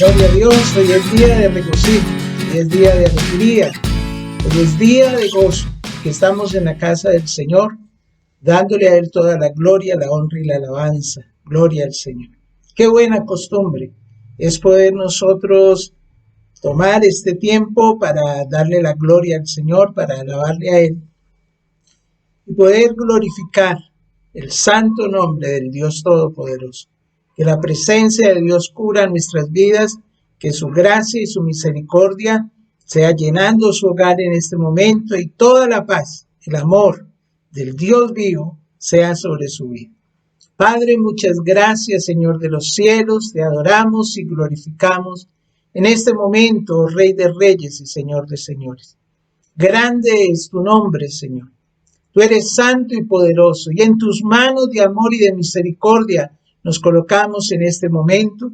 Gloria a Dios, hoy es día de regocijo, hoy es día de alegría, hoy es día de gozo, que estamos en la casa del Señor, dándole a Él toda la gloria, la honra y la alabanza. Gloria al Señor. Qué buena costumbre es poder nosotros tomar este tiempo para darle la gloria al Señor, para alabarle a Él y poder glorificar el santo nombre del Dios Todopoderoso. Que la presencia de Dios cubra nuestras vidas, que su gracia y su misericordia sea llenando su hogar en este momento y toda la paz, el amor del Dios vivo sea sobre su vida. Padre, muchas gracias, Señor de los cielos, te adoramos y glorificamos en este momento, Rey de Reyes y Señor de Señores. Grande es tu nombre, Señor. Tú eres santo y poderoso, y en tus manos de amor y de misericordia nos colocamos en este momento,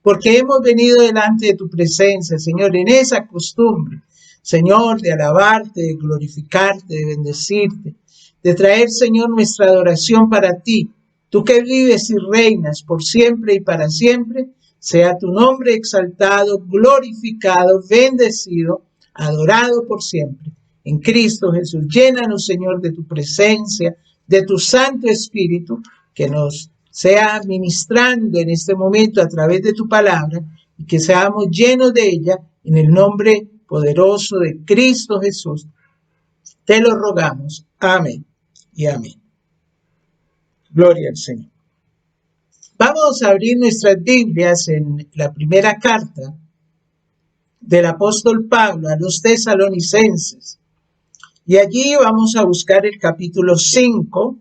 porque hemos venido delante de tu presencia, Señor, en esa costumbre, Señor, de alabarte, de glorificarte, de bendecirte, de traer, Señor, nuestra adoración para ti. Tú que vives y reinas por siempre y para siempre, sea tu nombre exaltado, glorificado, bendecido, adorado por siempre. En Cristo Jesús, llénanos, Señor, de tu presencia, de tu Santo Espíritu, que nos sea ministrando en este momento a través de tu palabra y que seamos llenos de ella en el nombre poderoso de Cristo Jesús. Te lo rogamos. Amén y amén. Gloria al Señor. Vamos a abrir nuestras Biblias en la primera carta del apóstol Pablo a los tesalonicenses. Y allí vamos a buscar el capítulo 5,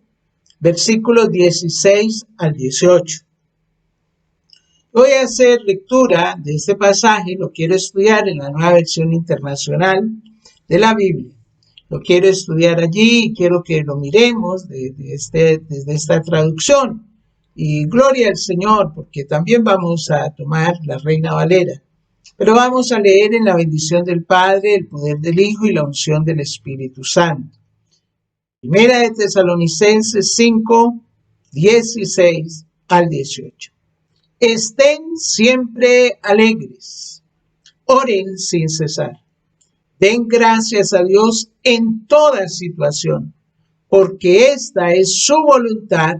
versículos 16 al 18. Voy a hacer lectura de este pasaje, lo quiero estudiar en la Nueva Versión Internacional de la Biblia. Lo quiero estudiar allí y quiero que lo miremos desde esta traducción. Y gloria al Señor, porque también vamos a tomar la Reina Valera. Pero vamos a leer en la bendición del Padre, el poder del Hijo y la unción del Espíritu Santo. Primera de Tesalonicenses 5, 16 al 18. Estén siempre alegres, oren sin cesar. Den gracias a Dios en toda situación, porque esta es su voluntad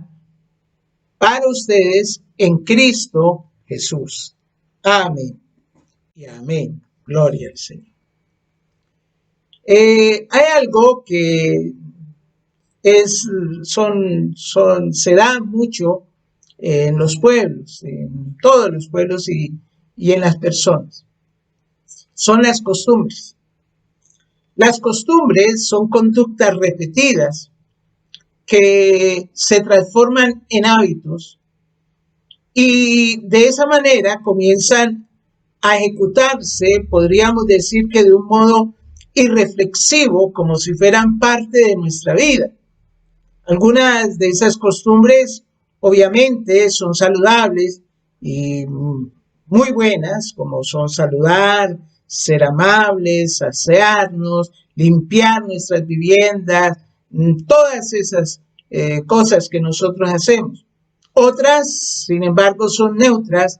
para ustedes en Cristo Jesús. Amén y amén. Gloria al Señor. Hay algo que se da mucho en los pueblos, en todos los pueblos y en las personas. Son las costumbres. Las costumbres son conductas repetidas que se transforman en hábitos y de esa manera comienzan a ejecutarse, podríamos decir que de un modo irreflexivo, como si fueran parte de nuestra vida. Algunas de esas costumbres obviamente son saludables y muy buenas, como son saludar, ser amables, asearnos, limpiar nuestras viviendas, todas esas cosas que nosotros hacemos. Otras, sin embargo, son neutras.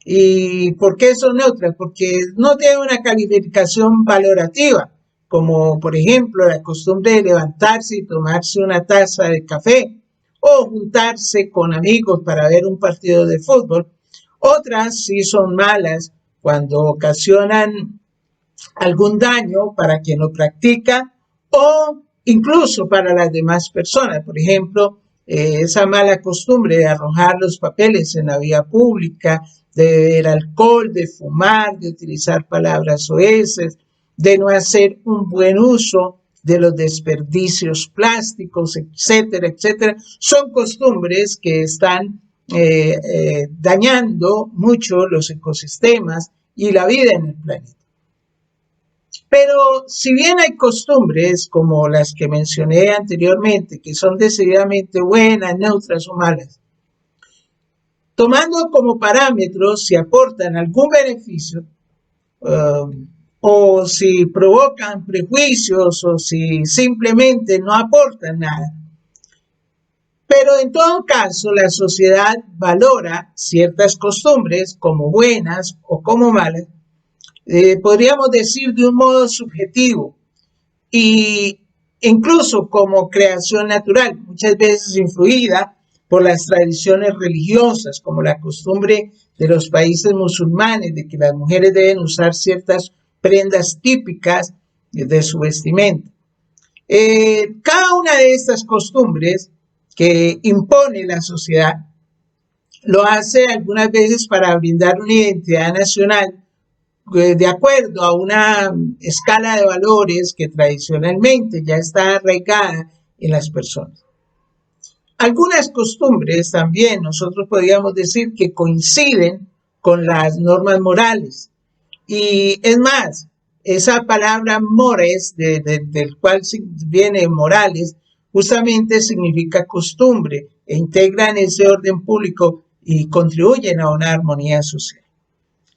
¿Y por qué son neutras? Porque no tienen una calificación valorativa, como por ejemplo la costumbre de levantarse y tomarse una taza de café o juntarse con amigos para ver un partido de fútbol. Otras sí son malas cuando ocasionan algún daño para quien lo practica o incluso para las demás personas. Por ejemplo, esa mala costumbre de arrojar los papeles en la vía pública, de beber alcohol, de fumar, de utilizar palabras soeces, de no hacer un buen uso de los desperdicios plásticos, etcétera, etcétera. Son costumbres que están dañando mucho los ecosistemas y la vida en el planeta. Pero si bien hay costumbres como las que mencioné anteriormente, que son decididamente buenas, neutras o malas, tomando como parámetros si aportan algún beneficio o si provocan prejuicios o si simplemente no aportan nada, Pero en todo caso, la sociedad valora ciertas costumbres como buenas o como malas, podríamos decir de un modo subjetivo y incluso como creación natural, muchas veces influida por las tradiciones religiosas, como la costumbre de los países musulmanes de que las mujeres deben usar ciertas prendas típicas de su vestimenta. Cada una de estas costumbres que impone la sociedad lo hace algunas veces para brindar una identidad nacional de acuerdo a una escala de valores que tradicionalmente ya está arraigada en las personas. Algunas costumbres también nosotros podríamos decir que coinciden con las normas morales. Y es más, esa palabra mores, del cual viene morales, justamente significa costumbre e integran ese orden público y contribuyen a una armonía social.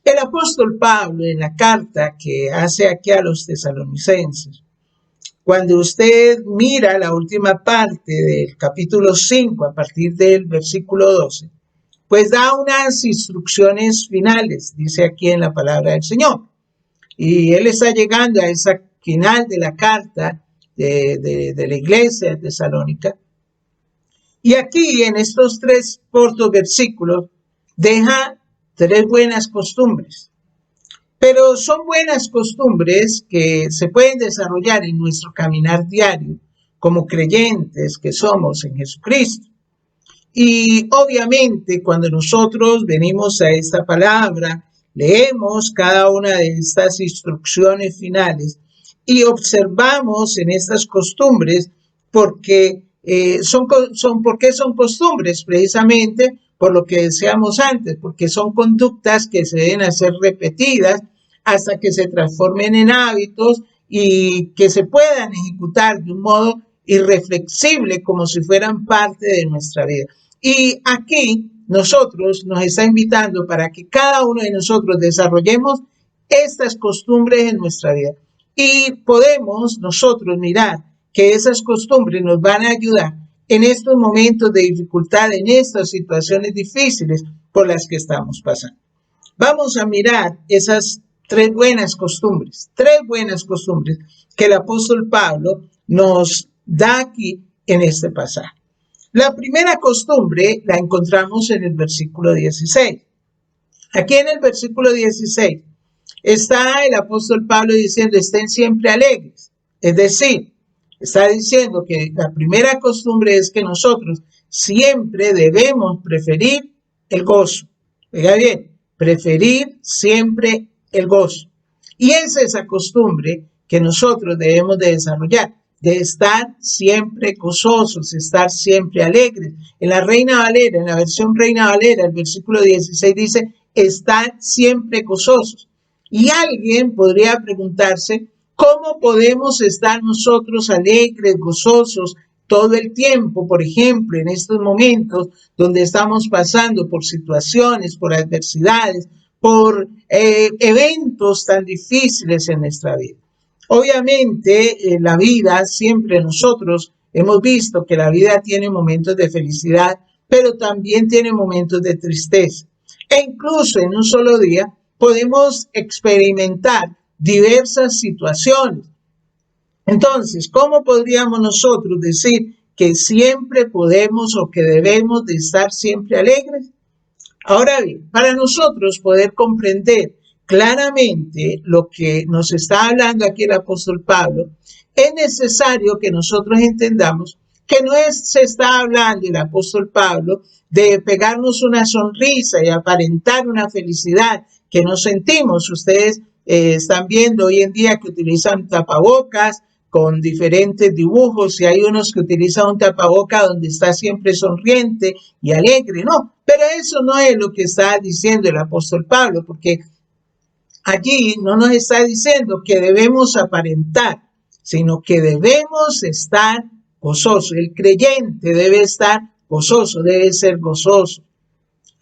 El apóstol Pablo, en la carta que hace aquí a los tesalonicenses, cuando usted mira la última parte del capítulo 5, a partir del versículo 12, pues da unas instrucciones finales, dice aquí en la palabra del Señor. Y él está llegando a esa final de la carta de la iglesia de Tesalónica. Y aquí, en estos 3 cortos versículos, deja 3 buenas costumbres. Pero son buenas costumbres que se pueden desarrollar en nuestro caminar diario como creyentes que somos en Jesucristo. Y obviamente cuando nosotros venimos a esta palabra, leemos cada una de estas instrucciones finales y observamos en estas costumbres porque ¿por qué son costumbres? Precisamente por lo que decíamos antes, porque son conductas que se deben hacer repetidas hasta que se transformen en hábitos y que se puedan ejecutar de un modo irreflexible como si fueran parte de nuestra vida. Y aquí nosotros nos está invitando para que cada uno de nosotros desarrollemos estas costumbres en nuestra vida. Y podemos nosotros mirar que esas costumbres nos van a ayudar en estos momentos de dificultad, en estas situaciones difíciles por las que estamos pasando. Vamos a mirar esas 3 buenas costumbres que el apóstol Pablo nos da aquí en este pasaje. La primera costumbre la encontramos en el versículo 16. Aquí en el versículo 16 está el apóstol Pablo diciendo, estén siempre alegres. Es decir, está diciendo que la primera costumbre es que nosotros siempre debemos preferir el gozo. Oiga bien, preferir siempre el gozo. Y es esa costumbre que nosotros debemos de desarrollar, de estar siempre gozosos, estar siempre alegres. En la Reina Valera, en la versión Reina Valera, el versículo 16 dice, estar siempre gozosos. Y alguien podría preguntarse, ¿cómo podemos estar nosotros alegres, gozosos todo el tiempo? Por ejemplo, en estos momentos donde estamos pasando por situaciones, por adversidades, por eventos tan difíciles en nuestra vida. Obviamente, la vida, siempre nosotros hemos visto que la vida tiene momentos de felicidad, pero también tiene momentos de tristeza. E incluso en un solo día podemos experimentar diversas situaciones. Entonces, ¿cómo podríamos nosotros decir que siempre podemos o que debemos de estar siempre alegres? Ahora bien, para nosotros poder comprender claramente lo que nos está hablando aquí el apóstol Pablo, es necesario que nosotros entendamos que no se está hablando el apóstol Pablo de pegarnos una sonrisa y aparentar una felicidad que no sentimos. Ustedes están viendo hoy en día que utilizan tapabocas con diferentes dibujos y hay unos que utilizan un tapaboca donde está siempre sonriente y alegre. No, pero eso no es lo que está diciendo el apóstol Pablo, porque aquí no nos está diciendo que debemos aparentar, sino que debemos estar gozosos. El creyente debe estar gozoso, debe ser gozoso.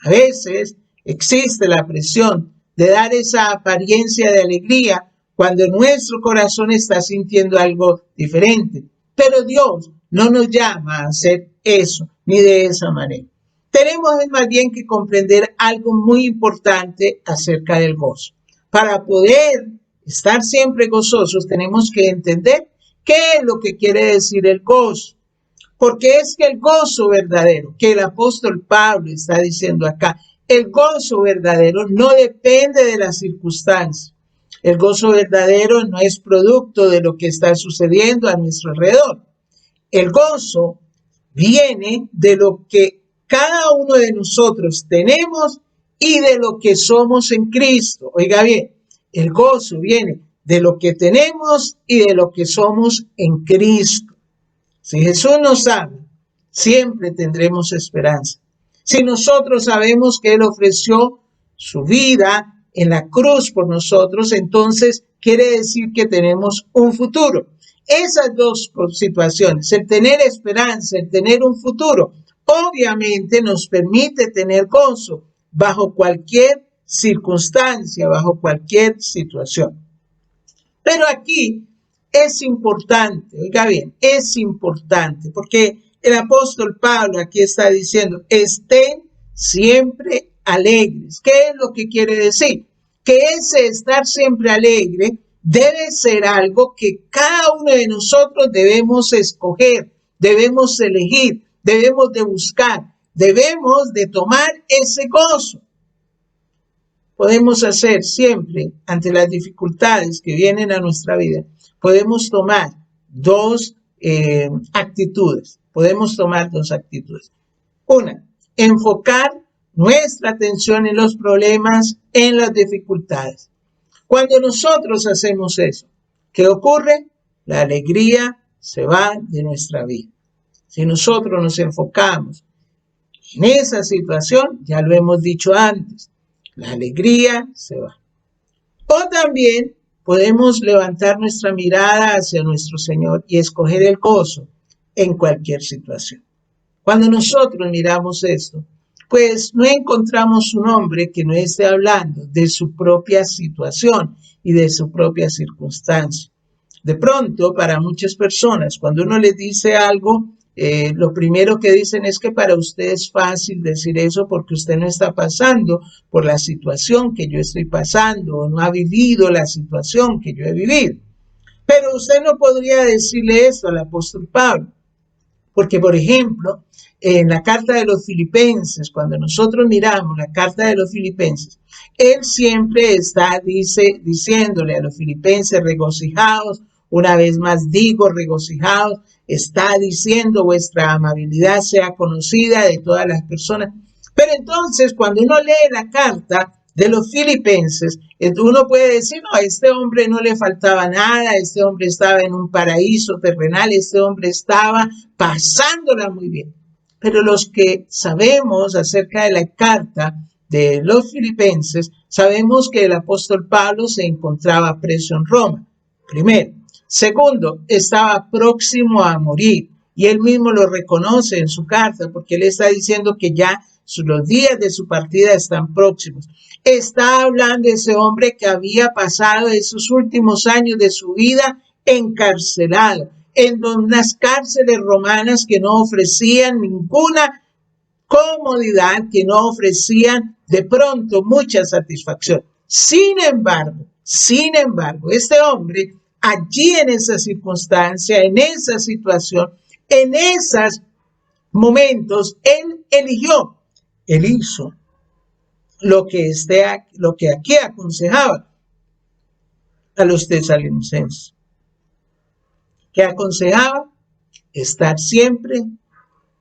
A veces existe la presión de dar esa apariencia de alegría cuando nuestro corazón está sintiendo algo diferente. Pero Dios no nos llama a hacer eso, ni de esa manera. Tenemos más bien que comprender algo muy importante acerca del gozo. Para poder estar siempre gozosos, tenemos que entender qué es lo que quiere decir el gozo. Porque es que el gozo verdadero, que el apóstol Pablo está diciendo acá, el gozo verdadero no depende de las circunstancias. El gozo verdadero no es producto de lo que está sucediendo a nuestro alrededor. El gozo viene de lo que cada uno de nosotros tenemos y de lo que somos en Cristo. Oiga bien, el gozo viene de lo que tenemos y de lo que somos en Cristo. Si Jesús nos ama, siempre tendremos esperanza. Si nosotros sabemos que Él ofreció su vida en la cruz por nosotros, entonces quiere decir que tenemos un futuro. Esas dos situaciones, el tener esperanza, el tener un futuro, obviamente nos permite tener gozo bajo cualquier circunstancia, bajo cualquier situación. Pero aquí es importante, oiga bien, es importante, porque el apóstol Pablo aquí está diciendo, estén siempre alegres. ¿Qué es lo que quiere decir? Que ese estar siempre alegre debe ser algo que cada uno de nosotros debemos escoger, debemos elegir, debemos de buscar, debemos de tomar ese gozo. Podemos hacer siempre, ante las dificultades que vienen a nuestra vida, podemos tomar dos actitudes. Podemos tomar dos actitudes. Una, enfocar nuestra atención en los problemas, en las dificultades. Cuando nosotros hacemos eso, ¿qué ocurre? La alegría se va de nuestra vida. Si nosotros nos enfocamos en esa situación, ya lo hemos dicho antes, la alegría se va. O también podemos levantar nuestra mirada hacia nuestro Señor y escoger el gozo en cualquier situación. Cuando nosotros miramos esto, pues no encontramos un hombre que no esté hablando de su propia situación y de su propia circunstancia. De pronto, para muchas personas, cuando uno les dice algo, lo primero que dicen es que para usted es fácil decir eso porque usted no está pasando por la situación que yo estoy pasando o no ha vivido la situación que yo he vivido. Pero usted no podría decirle eso al apóstol Pablo, porque por ejemplo, en la carta de los Filipenses, cuando nosotros miramos la carta de los Filipenses, él siempre está diciéndole a los filipenses, regocijaos, una vez más digo, regocijaos, está diciendo vuestra amabilidad sea conocida de todas las personas. Pero entonces cuando uno lee la carta de los Filipenses, uno puede decir, no, a este hombre no le faltaba nada, este hombre estaba en un paraíso terrenal, este hombre estaba pasándola muy bien. Pero los que sabemos acerca de la carta de los Filipenses, sabemos que el apóstol Pablo se encontraba preso en Roma, primero. Segundo, estaba próximo a morir y él mismo lo reconoce en su carta porque él está diciendo que ya los días de su partida están próximos. Está hablando ese hombre que había pasado esos últimos años de su vida encarcelado, en unas cárceles romanas que no ofrecían ninguna comodidad, que no ofrecían de pronto mucha satisfacción. Sin embargo, este hombre allí en esa circunstancia, en esa situación, en esos momentos, él eligió, él hizo lo que aquí aconsejaba a los tesalonicenses. Que aconsejaba estar siempre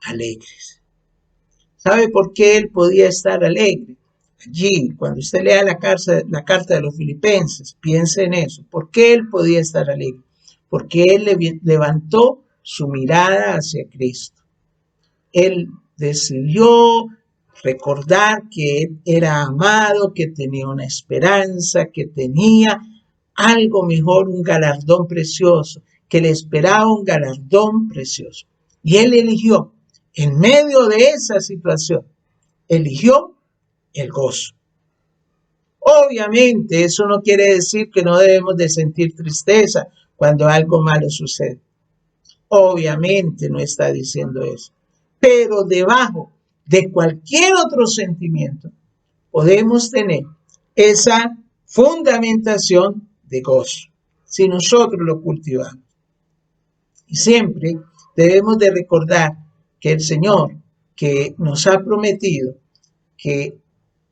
alegres. ¿Sabe por qué él podía estar alegre? Allí, cuando usted lea la carta de los Filipenses, piense en eso. ¿Por qué él podía estar alegre? Porque él levantó su mirada hacia Cristo. Él decidió recordar que él era amado, que tenía una esperanza, que tenía algo mejor, un galardón precioso, que le esperaba un galardón precioso. Y él eligió, en medio de esa situación, eligió el gozo. Obviamente, eso no quiere decir que no debemos de sentir tristeza cuando algo malo sucede. Obviamente no está diciendo eso. Pero debajo de cualquier otro sentimiento podemos tener esa fundamentación de gozo, si nosotros lo cultivamos. Y siempre debemos de recordar que el Señor, que nos ha prometido que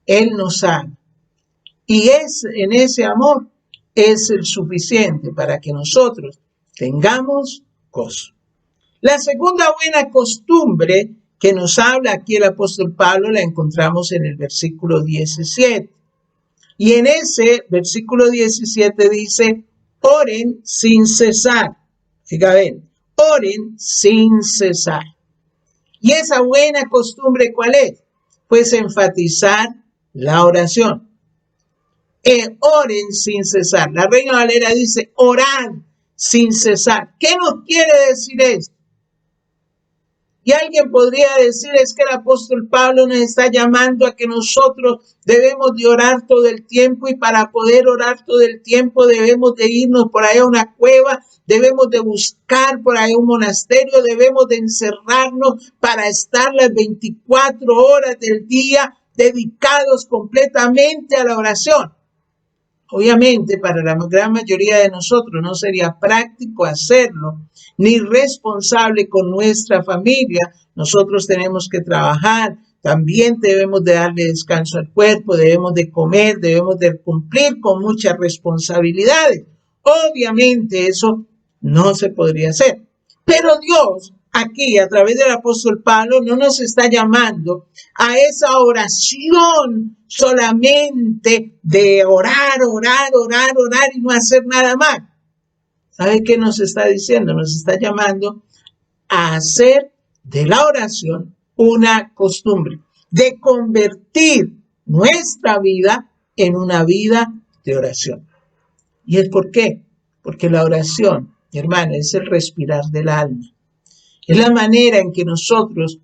Él nos ama, y en ese amor es el suficiente para que nosotros tengamos gozo. La segunda buena costumbre que nos habla aquí el apóstol Pablo la encontramos en el versículo 17. Y en ese versículo 17 dice, oren sin cesar. Fíjate, oren sin cesar. ¿Y esa buena costumbre cuál es? Pues enfatizar la oración. Oren sin cesar. La Reina Valera dice, orad sin cesar. ¿Qué nos quiere decir esto? Y alguien podría decir, es que el apóstol Pablo nos está llamando a que nosotros debemos de orar todo el tiempo, y para poder orar todo el tiempo debemos de irnos por ahí a una cueva, debemos de buscar por ahí un monasterio, debemos de encerrarnos para estar las 24 horas del día dedicados completamente a la oración. Obviamente, para la gran mayoría de nosotros no sería práctico hacerlo, ni responsable con nuestra familia. Nosotros tenemos que trabajar, también debemos de darle descanso al cuerpo, debemos de comer, debemos de cumplir con muchas responsabilidades. Obviamente eso no se podría hacer. Pero Dios, aquí a través del apóstol Pablo, no nos está llamando a esa oración solamente de orar y no hacer nada más. ¿Sabe qué nos está diciendo? Nos está llamando a hacer de la oración una costumbre, de convertir nuestra vida en una vida de oración. ¿Y el por qué? Porque la oración, hermana, es el respirar del alma. Es la manera en que nosotros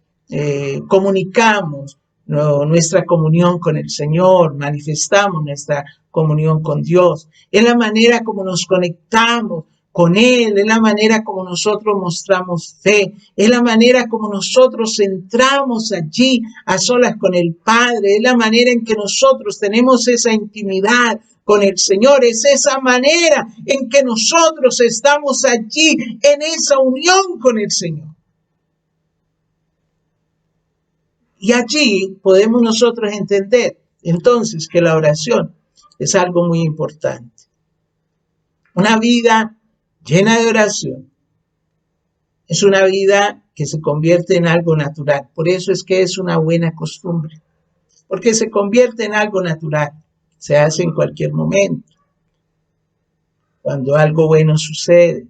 comunicamos nuestra comunión con el Señor, manifestamos nuestra comunión con Dios. Es la manera como nos conectamos con Él, es la manera como nosotros mostramos fe, es la manera como nosotros entramos allí a solas con el Padre, es la manera en que nosotros tenemos esa intimidad con el Señor, es esa manera en que nosotros estamos allí en esa unión con el Señor. Y allí podemos nosotros entender entonces que la oración es algo muy importante. Una vida llena de oración es una vida que se convierte en algo natural. Por eso es que es una buena costumbre, porque se convierte en algo natural. Se hace en cualquier momento. Cuando algo bueno sucede,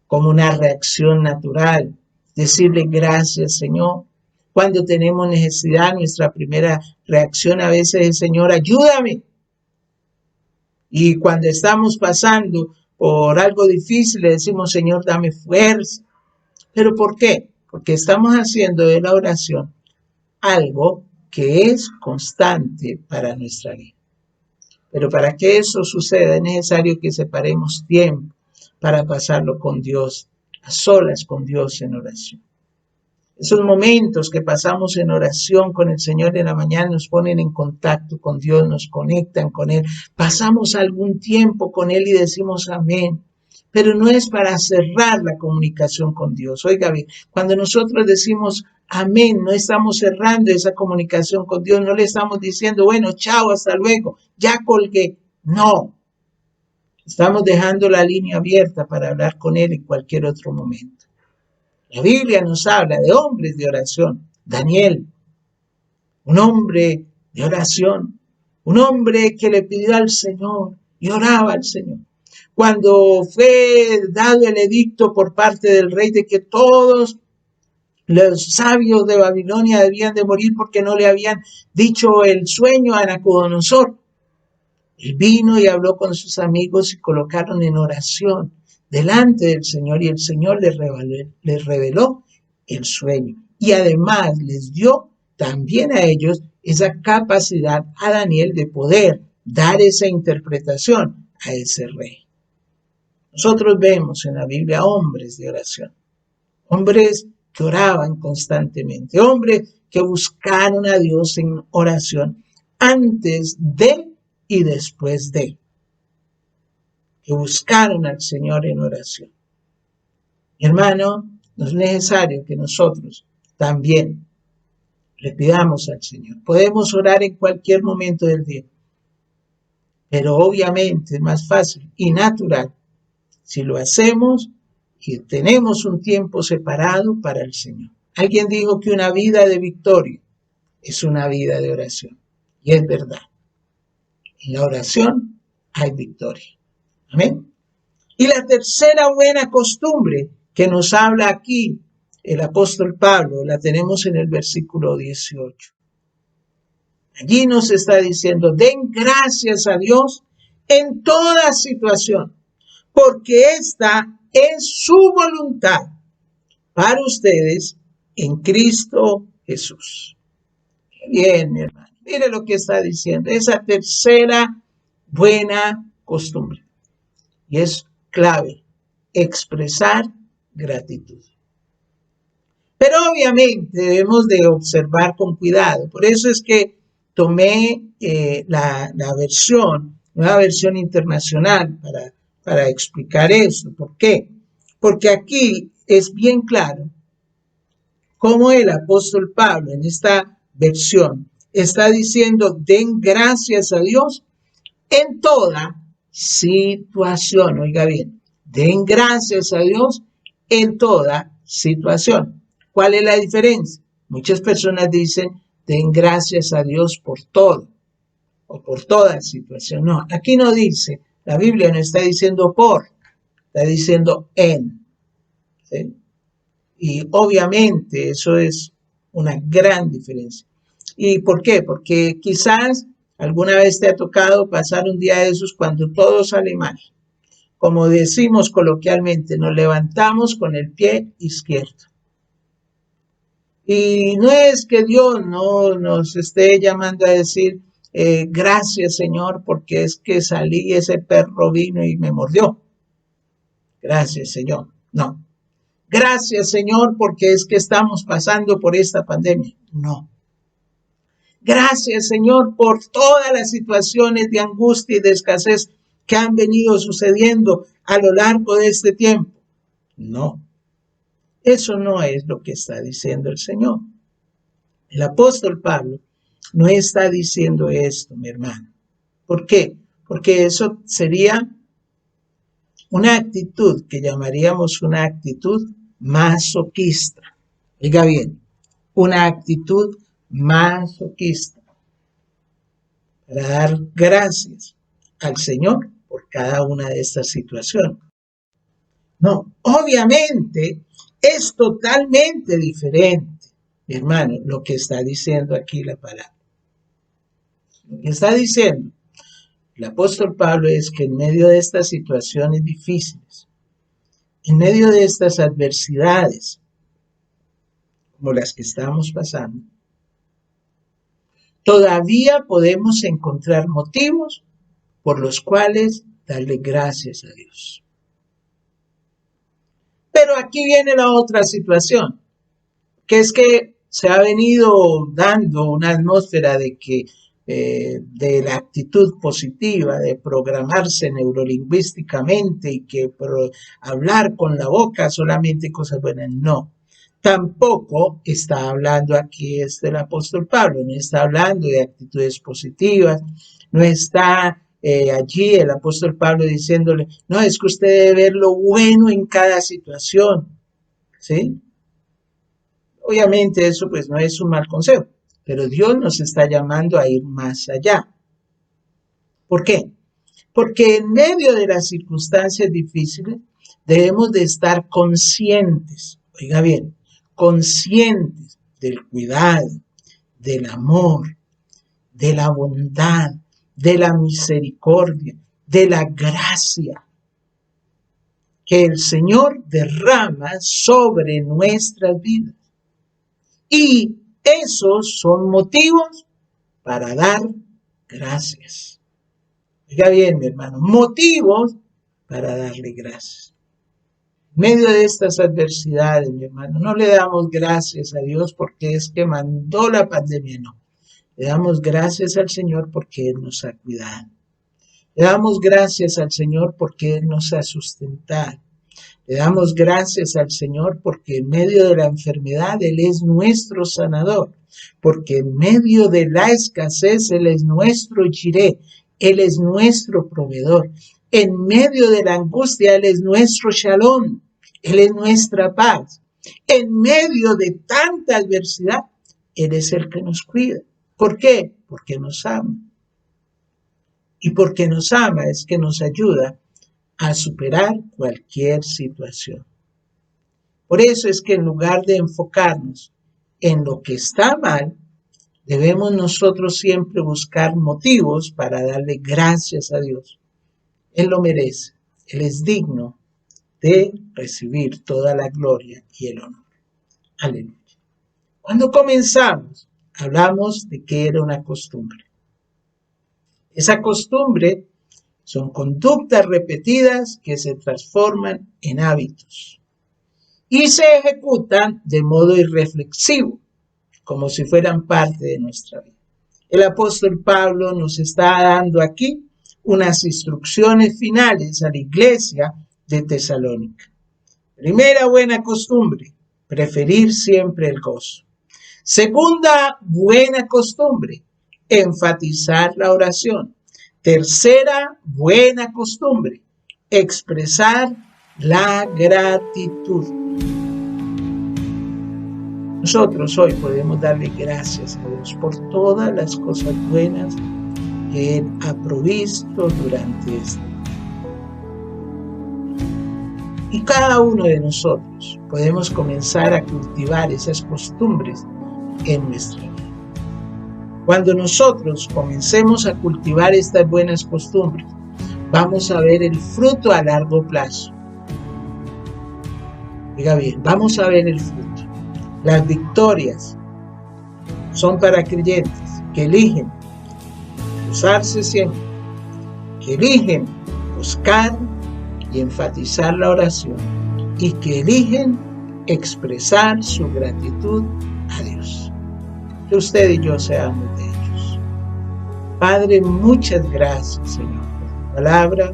como una reacción natural, decirle gracias, Señor. Cuando tenemos necesidad, nuestra primera reacción a veces es, Señor, ayúdame. Y cuando estamos pasando por algo difícil, le decimos, Señor, dame fuerza. ¿Pero por qué? Porque estamos haciendo de la oración algo que es constante para nuestra vida. Pero para que eso suceda es necesario que separemos tiempo para pasarlo con Dios, a solas con Dios en oración. Esos momentos que pasamos en oración con el Señor en la mañana nos ponen en contacto con Dios, nos conectan con Él. Pasamos algún tiempo con Él y decimos amén. Pero no es para cerrar la comunicación con Dios. Oiga bien, cuando nosotros decimos amén, no estamos cerrando esa comunicación con Dios, no le estamos diciendo, bueno, chao, hasta luego, ya colgué. No, estamos dejando la línea abierta para hablar con Él en cualquier otro momento. La Biblia nos habla de hombres de oración. Daniel, un hombre de oración, un hombre que le pidió al Señor y oraba al Señor. Cuando fue dado el edicto por parte del rey de que todos los sabios de Babilonia debían de morir porque no le habían dicho el sueño a Nabucodonosor, él vino y habló con sus amigos y colocaron en oración delante del Señor y el Señor les reveló el sueño. Y además les dio también a ellos esa capacidad a Daniel de poder dar esa interpretación a ese rey. Nosotros vemos en la Biblia hombres de oración. hombres que oraban constantemente, hombres que buscaron a Dios en oración antes de y después de, que buscaron al Señor en oración. Mi hermano, no es necesario que nosotros también le pidamos al Señor. Podemos orar en cualquier momento del día, pero obviamente es más fácil y natural si lo hacemos y tenemos un tiempo separado para el Señor. Alguien dijo que una vida de victoria es una vida de oración. Y es verdad. En la oración hay victoria. Amén. Y la tercera buena costumbre que nos habla aquí el apóstol Pablo, la tenemos en el versículo 18. Allí nos está diciendo, den gracias a Dios en toda situación, porque esta es su voluntad para ustedes en Cristo Jesús. Bien, mi hermano. Mire lo que está diciendo. Esa tercera buena costumbre. Y es clave. Expresar gratitud. Pero obviamente debemos de observar con cuidado. Por eso es que tomé la nueva versión internacional para explicar esto. ¿Por qué? Porque aquí es bien claro cómo el apóstol Pablo en esta versión está diciendo, den gracias a Dios en toda situación. Oiga bien, den gracias a Dios en toda situación. ¿Cuál es la diferencia? Muchas personas dicen, den gracias a Dios por todo o por toda situación. No, aquí no dice, la Biblia no está diciendo por, está diciendo en. ¿Sí? Y obviamente eso es una gran diferencia. ¿Y por qué? Porque quizás alguna vez te ha tocado pasar un día de esos cuando todo sale mal. Como decimos coloquialmente, nos levantamos con el pie izquierdo. Y no es que Dios no nos esté llamando a decir, gracias Señor, porque es que salí y ese perro vino y me mordió. Gracias Señor. No. Gracias Señor, porque es que estamos pasando por esta pandemia. No. Gracias Señor por todas las situaciones de angustia y de escasez que han venido sucediendo a lo largo de este tiempo. No. Eso no es lo que está diciendo el Señor. El apóstol Pablo no está diciendo esto, mi hermano. ¿Por qué? Porque eso sería una actitud que llamaríamos una actitud masoquista. Oiga bien, una actitud masoquista para dar gracias al Señor por cada una de estas situaciones. No, obviamente es totalmente diferente, mi hermano, lo que está diciendo aquí la palabra. Lo que está diciendo el apóstol Pablo es que en medio de estas situaciones difíciles, en medio de estas adversidades, como las que estamos pasando, todavía podemos encontrar motivos por los cuales darle gracias a Dios. Pero aquí viene la otra situación, que es que se ha venido dando una atmósfera de que de la actitud positiva, de programarse neurolingüísticamente y que hablar con la boca solamente cosas buenas. No, tampoco está hablando aquí el apóstol Pablo, no está hablando de actitudes positivas, no está allí el apóstol Pablo diciéndole, no, es que usted debe ver lo bueno en cada situación, ¿sí? Obviamente eso pues no es un mal consejo, pero Dios nos está llamando a ir más allá. ¿Por qué? Porque en medio de las circunstancias difíciles debemos de estar conscientes, oiga bien, conscientes del cuidado, del amor, de la bondad, de la misericordia, de la gracia que el Señor derrama sobre nuestras vidas. Y esos son motivos para dar gracias. Oiga bien, mi hermano, motivos para darle gracias. En medio de estas adversidades, mi hermano, no le damos gracias a Dios porque es que mandó la pandemia, no. Le damos gracias al Señor porque Él nos ha cuidado. Le damos gracias al Señor porque Él nos ha sustentado. Le damos gracias al Señor porque en medio de la enfermedad Él es nuestro sanador. Porque en medio de la escasez Él es nuestro Jireh. Él es nuestro proveedor. En medio de la angustia Él es nuestro Shalom. Él es nuestra paz. En medio de tanta adversidad, Él es el que nos cuida. ¿Por qué? Porque nos ama. Y porque nos ama es que nos ayuda a superar cualquier situación. Por eso es que en lugar de enfocarnos en lo que está mal, debemos nosotros siempre buscar motivos para darle gracias a Dios. Él lo merece. Él es digno de recibir toda la gloria y el honor. Aleluya. Cuando comenzamos, hablamos de que era una costumbre. Esa costumbre son conductas repetidas que se transforman en hábitos y se ejecutan de modo irreflexivo, como si fueran parte de nuestra vida. El apóstol Pablo nos está dando aquí unas instrucciones finales a la iglesia de Tesalónica. Primera buena costumbre, preferir siempre el gozo. Segunda buena costumbre, enfatizar la oración. Tercera buena costumbre, expresar la gratitud. Nosotros hoy podemos darle gracias a Dios por todas las cosas buenas que Él ha provisto durante este año. Y cada uno de nosotros podemos comenzar a cultivar esas costumbres en nuestra vida. Cuando nosotros comencemos a cultivar estas buenas costumbres, vamos a ver el fruto a largo plazo. Diga bien, vamos a ver el fruto. Las victorias son para creyentes que eligen usarse siempre, que eligen buscar y enfatizar la oración y que eligen expresar su gratitud a Dios. Que usted y yo seamos de ellos. Padre, muchas gracias, Señor, por tu palabra.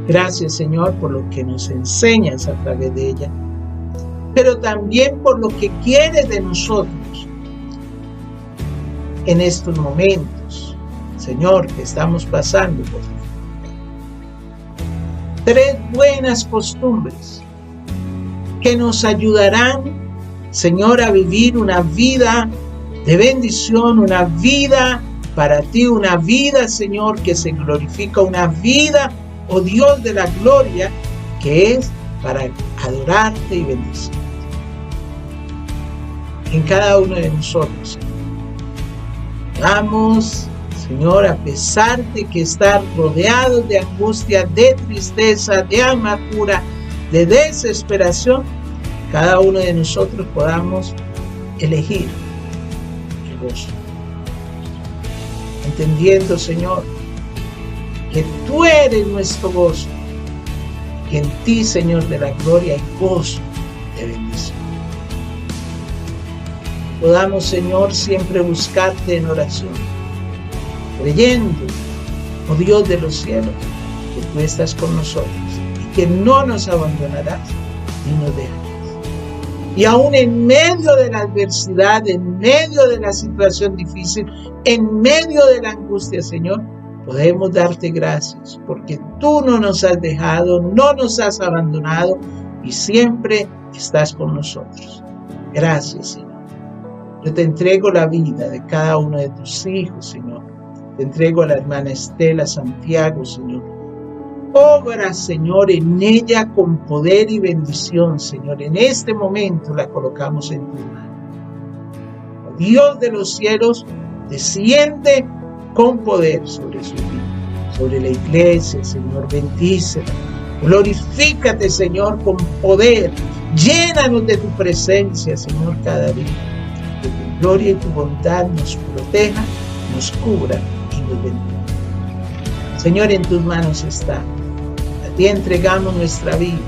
Gracias, Señor, por lo que nos enseñas a través de ella, pero también por lo que quieres de nosotros en estos momentos, Señor, que estamos pasando por ti. 3 buenas costumbres que nos ayudarán, Señor, a vivir una vida de bendición, una vida para ti, una vida, Señor, que se glorifica, una vida, oh Dios de la gloria, que es para adorarte y bendecirte. En cada uno de nosotros, Señor. Vamos, Señor, a pesar de que estar rodeados de angustia, de tristeza, de amargura, de desesperación, cada uno de nosotros podamos elegir el gozo. Entendiendo, Señor, que tú eres nuestro gozo, que en ti, Señor de la gloria, hay gozo de bendición. Podamos, Señor, siempre buscarte en oración, creyendo, oh Dios de los cielos, que tú estás con nosotros y que no nos abandonarás ni nos dejarás. Y aún en medio de la adversidad, en medio de la situación difícil, en medio de la angustia, Señor, podemos darte gracias porque tú no nos has dejado, no nos has abandonado y siempre estás con nosotros. Gracias, Señor. Yo te entrego la vida de cada uno de tus hijos, Señor. Te entrego a la hermana Estela Santiago, Señor. Obra, Señor, en ella con poder y bendición, Señor. En este momento la colocamos en tus manos. Oh Dios de los cielos, desciende con poder sobre su vida, sobre la iglesia, Señor. Bendícela. Glorifícate, Señor, con poder. Llénanos de tu presencia, Señor, cada día. Que tu gloria y tu bondad nos proteja, nos cubra y nos bendiga. Señor, en tus manos está. A ti entregamos nuestra vida,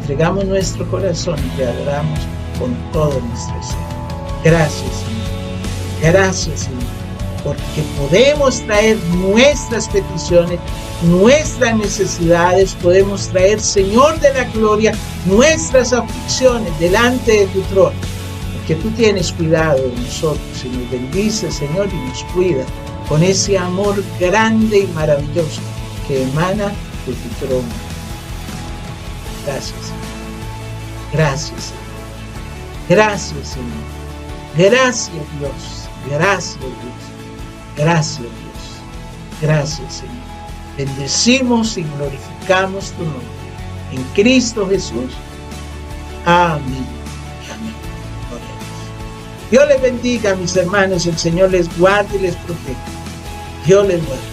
entregamos nuestro corazón y te adoramos con todo nuestro ser. Gracias, Señor. Gracias, Señor, porque podemos traer nuestras peticiones, nuestras necesidades, podemos traer, Señor de la gloria, nuestras aflicciones delante de tu trono, porque tú tienes cuidado de nosotros y nos bendices, Señor, y nos cuida con ese amor grande y maravilloso que emana de tu trono. Gracias, Señor. Gracias, Señor. Gracias, Señor. Gracias, Dios. Gracias, Dios. Gracias, Dios. Gracias, Señor. Bendecimos y glorificamos tu nombre. En Cristo Jesús. Amén. Amén. Gloria a Dios. Dios les bendiga, mis hermanos. El Señor les guarde y les proteja. Dios les guarde.